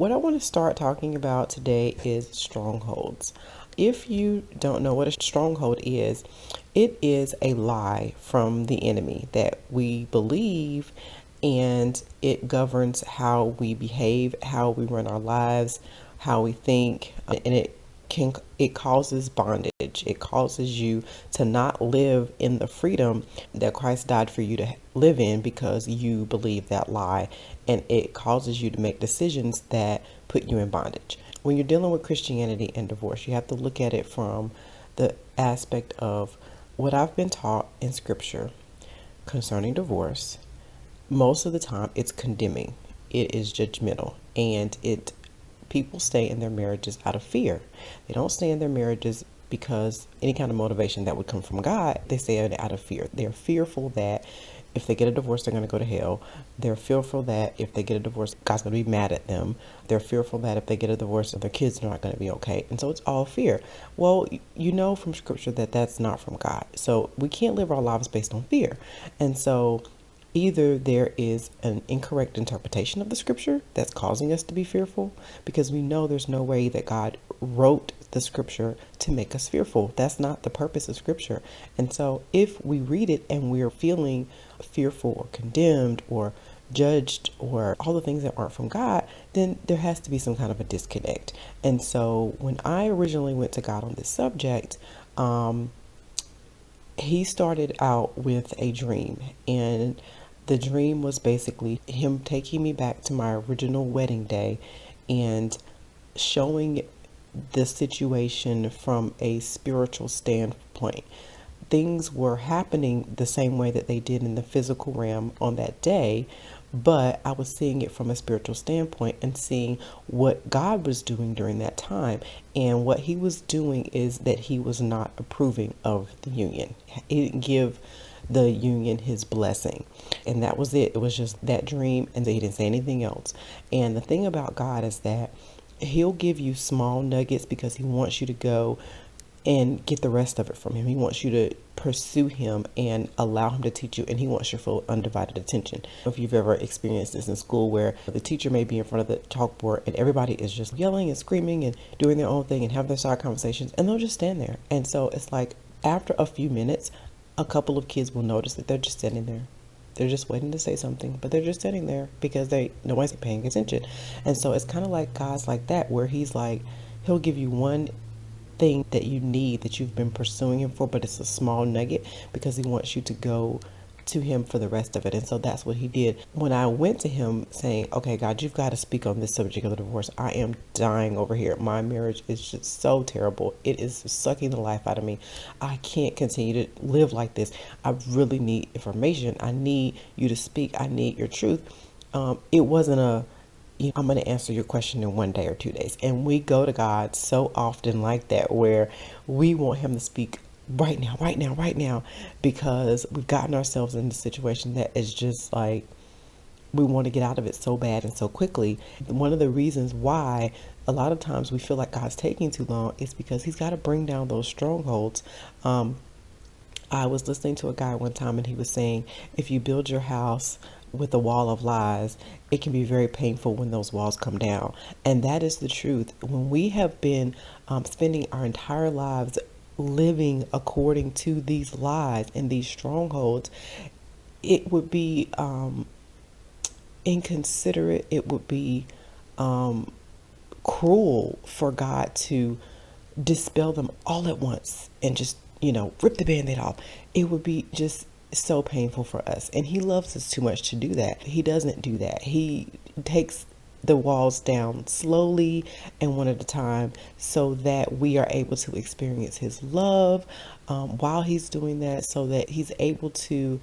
what I want to start talking about today is strongholds. If you don't know what a stronghold is, it is a lie from the enemy that we believe, and it governs how we behave, how we run our lives, how we think, and it causes bondage. It causes you to not live in the freedom that Christ died for you to live in because you believe that lie, and it causes you to make decisions that put you in bondage. When you're dealing with Christianity and divorce, you have to look at it from the aspect of what I've been taught in scripture concerning divorce. Most of the time it's condemning, it is judgmental, and it people stay in their marriages out of fear. They don't stay in their marriages because any kind of motivation that would come from God. They stay in it out of fear. They're fearful that if they get a divorce, they're going to go to hell. They're fearful that if they get a divorce, God's going to be mad at them. They're fearful that if they get a divorce, their kids are not going to be okay. And so it's all fear. Well, you know from scripture that that's not from God. So we can't live our lives based on fear. And so either there is an incorrect interpretation of the scripture that's causing us to be fearful, because we know there's no way that God wrote the scripture to make us fearful. That's not the purpose of scripture. And so if we read it and we're feeling fearful or condemned or judged or all the things that aren't from God, then there has to be some kind of a disconnect. And so when I originally went to God on this subject, he started out with a dream, and the dream was basically him taking me back to my original wedding day and showing the situation from a spiritual standpoint. Things were happening the same way that they did in the physical realm on that day, but I was seeing it from a spiritual standpoint and seeing what God was doing during that time. And what he was doing is that he was not approving of the union. He didn't give the union his blessing. And that was it. It was just that dream, and he didn't say anything else. And the thing about God is that he'll give you small nuggets because he wants you to go and get the rest of it from him. He wants you to pursue him and allow him to teach you, and he wants your full undivided attention. If you've ever experienced this in school where the teacher may be in front of the chalkboard and everybody is just yelling and screaming and doing their own thing and having their side conversations, and they'll just stand there. And so it's like after a few minutes, a couple of kids will notice that they're just standing there. They're just waiting to say something, but they're just sitting there because nobody's paying attention. And so it's kind of like God's like that, where he's like, he'll give you one thing that you need, that you've been pursuing him for, but it's a small nugget because he wants you to go to him for the rest of it. And so that's what he did. When I went to him saying, okay, God, you've got to speak on this subject of the divorce. I am dying over here. My marriage is just so terrible. It is sucking the life out of me. I can't continue to live like this. I really need information. I need you to speak. I need your truth. It wasn't I'm going to answer your question in 1 day or 2 days. And we go to God so often like that, where we want him to speak right now, right now, right now, because we've gotten ourselves in a situation that is just like, we want to get out of it so bad and so quickly. One of the reasons why a lot of times we feel like God's taking too long is because he's got to bring down those strongholds. I was listening to a guy one time, and he was saying, if you build your house with a wall of lies, it can be very painful when those walls come down. And that is the truth. When we have been spending our entire lives living according to these lies and these strongholds, it would be inconsiderate. It would be cruel for God to dispel them all at once and just, rip the band-aid off. It would be just so painful for us. And he loves us too much to do that. He doesn't do that. He takes the walls down slowly and one at a time so that we are able to experience his love while he's doing that, so that he's able to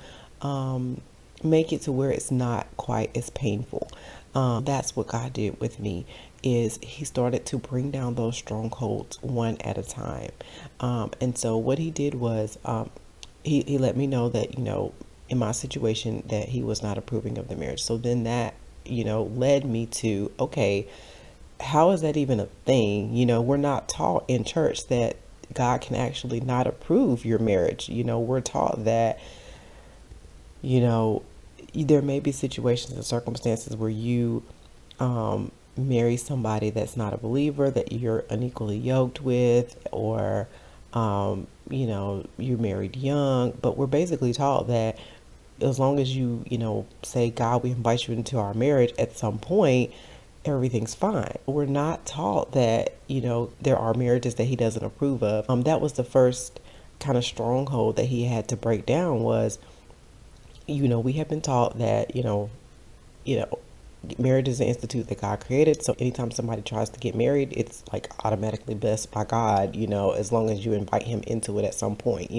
make it to where it's not quite as painful. That's what God did with me, is he started to bring down those strongholds one at a time. And so what he did was he let me know that, in my situation, that he was not approving of the marriage. So then that, led me to, okay, how is that even a thing? We're not taught in church that God can actually not approve your marriage. We're taught that, there may be situations and circumstances where you marry somebody that's not a believer, that you're unequally yoked with, or, you're married young. But we're basically taught that as long as you say, God, we invite you into our marriage at some point, everything's fine. We're not taught that, there are marriages that he doesn't approve of. That was the first kind of stronghold that he had to break down was, we have been taught that, you know, marriage is an institute that God created. So anytime somebody tries to get married, it's like automatically blessed by God, as long as you invite him into it at some point.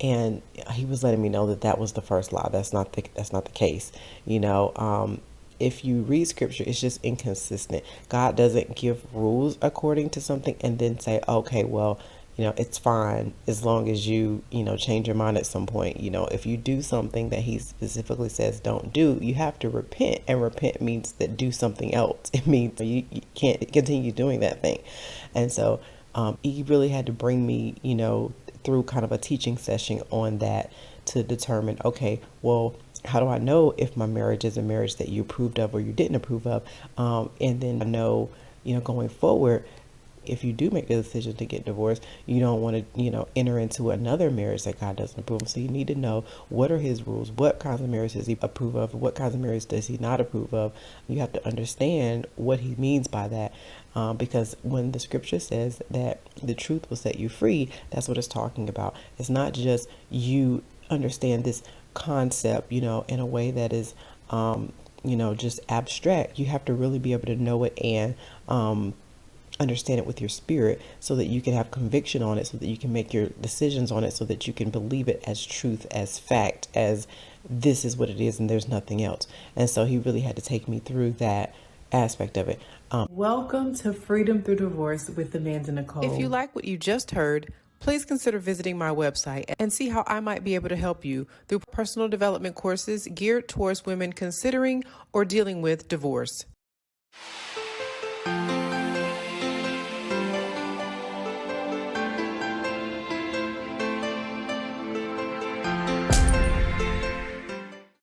And he was letting me know that that was the first lie. That's not the case. If you read scripture, it's just inconsistent. God doesn't give rules according to something and then say, okay, well, it's fine as long as you change your mind at some point. If you do something that he specifically says don't do, you have to repent. And repent means that do something else. It means you can't continue doing that thing. And so he really had to bring me, through kind of a teaching session on that to determine, okay, well, how do I know if my marriage is a marriage that you approved of or you didn't approve of? And then I know, going forward, if you do make the decision to get divorced, you don't want to, enter into another marriage that God doesn't approve of. So you need to know, what are his rules? What kinds of marriages does he approve of? What kinds of marriages does he not approve of? You have to understand what he means by that. Because when the scripture says that the truth will set you free, that's what it's talking about. It's not just you understand this concept, in a way that is, just abstract. You have to really be able to know it and, understand it with your spirit so that you can have conviction on it, so that you can make your decisions on it, so that you can believe it as truth, as fact, as this is what it is and there's nothing else. And so he really had to take me through that aspect of it. Welcome to Freedom Through Divorce with Amanda Nicole. If you like what you just heard, please consider visiting my website and see how I might be able to help you through personal development courses geared towards women considering or dealing with divorce.